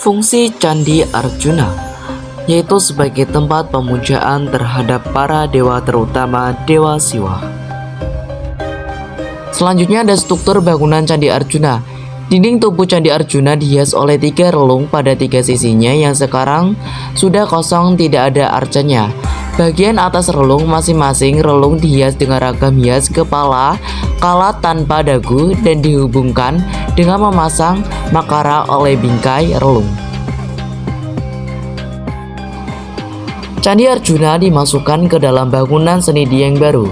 Fungsi Candi Arjuna yaitu sebagai tempat pemujaan terhadap para dewa, terutama Dewa Siwa. Selanjutnya ada struktur bangunan Candi Arjuna. Dinding tubuh Candi Arjuna dihias oleh 3 relung pada 3 sisinya yang sekarang sudah kosong, tidak ada arcanya. Bagian atas relung masing-masing relung dihias dengan ragam hias kepala kala tanpa dagu dan dihubungkan dengan memasang makara oleh bingkai relung. Candi Arjuna dimasukkan ke dalam bangunan seni Dieng baru,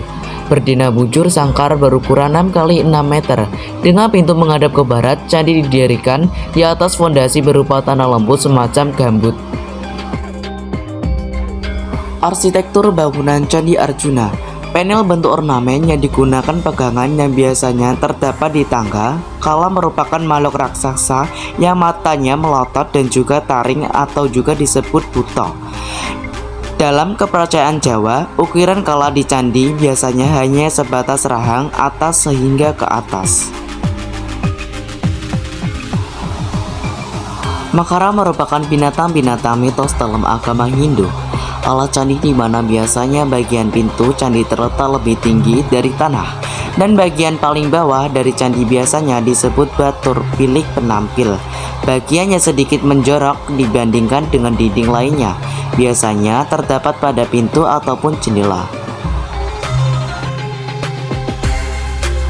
berdina bujur sangkar berukuran 6 x 6 meter. Dengan pintu menghadap ke barat, candi didirikan di atas fondasi berupa tanah lembut semacam gambut. Arsitektur bangunan Candi Arjuna. Panel bentuk ornamen yang digunakan pegangan yang biasanya terdapat di tangga kala merupakan makhluk raksasa yang matanya melotot dan juga taring atau juga disebut buta. Dalam kepercayaan Jawa, ukiran kala di candi biasanya hanya sebatas rahang atas sehingga ke atas. Makara merupakan binatang-binatang mitos dalam agama Hindu. Alat candi di mana biasanya bagian pintu candi terletak lebih tinggi dari tanah dan bagian paling bawah dari candi biasanya disebut batur bilik penampil. Bagiannya sedikit menjorok dibandingkan dengan dinding lainnya. Biasanya terdapat pada pintu ataupun jendela.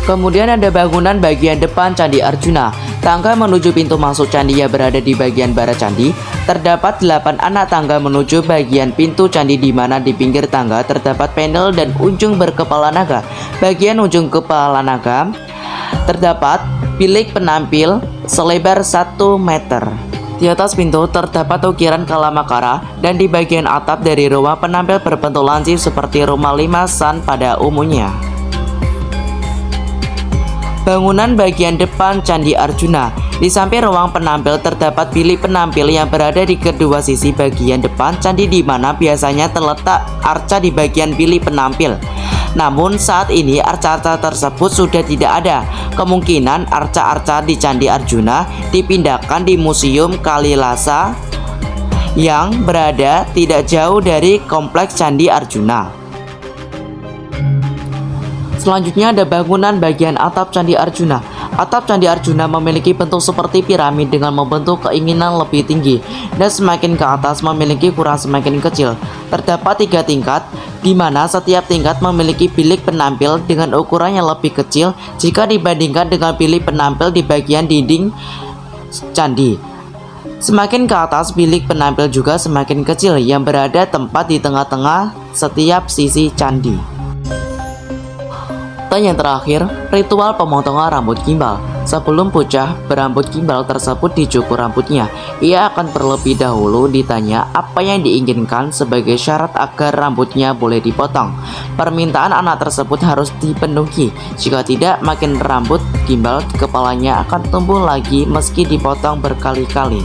Kemudian ada bangunan bagian depan Candi Arjuna. Tangga menuju pintu masuk candi yang berada di bagian barat candi. Terdapat 8 anak tangga menuju bagian pintu candi, di mana di pinggir tangga terdapat panel dan ujung berkepala naga. Bagian ujung kepala naga terdapat bilik penampil selebar 1 meter. Di atas pintu terdapat ukiran kala makara dan di bagian atap dari ruang penampil berbentuk lancip seperti rumah limasan pada umumnya. Bangunan bagian depan Candi Arjuna. Di samping ruang penampil terdapat bilik penampil yang berada di kedua sisi bagian depan candi, di mana biasanya terletak arca di bagian bilik penampil. Namun saat ini arca-arca tersebut sudah tidak ada. Kemungkinan arca-arca di Candi Arjuna dipindahkan di Museum Kalilasa yang berada tidak jauh dari kompleks Candi Arjuna. Selanjutnya ada bangunan bagian atap Candi Arjuna. Atap Candi Arjuna memiliki bentuk seperti piramid dengan membentuk keinginan lebih tinggi, dan semakin ke atas memiliki kurang semakin kecil. Terdapat 3 tingkat, di mana setiap tingkat memiliki bilik penampil dengan ukuran yang lebih kecil jika dibandingkan dengan bilik penampil di bagian dinding candi. Semakin ke atas bilik penampil juga semakin kecil yang berada tempat di tengah-tengah setiap sisi candi. Dan yang terakhir, ritual pemotongan rambut gimbal. Sebelum bocah berambut gimbal tersebut dicukur rambutnya, ia akan terlebih dahulu ditanya apa yang diinginkan sebagai syarat agar rambutnya boleh dipotong. Permintaan anak tersebut harus dipenuhi. Jika tidak, makin rambut gimbal di kepalanya akan tumbuh lagi meski dipotong berkali-kali.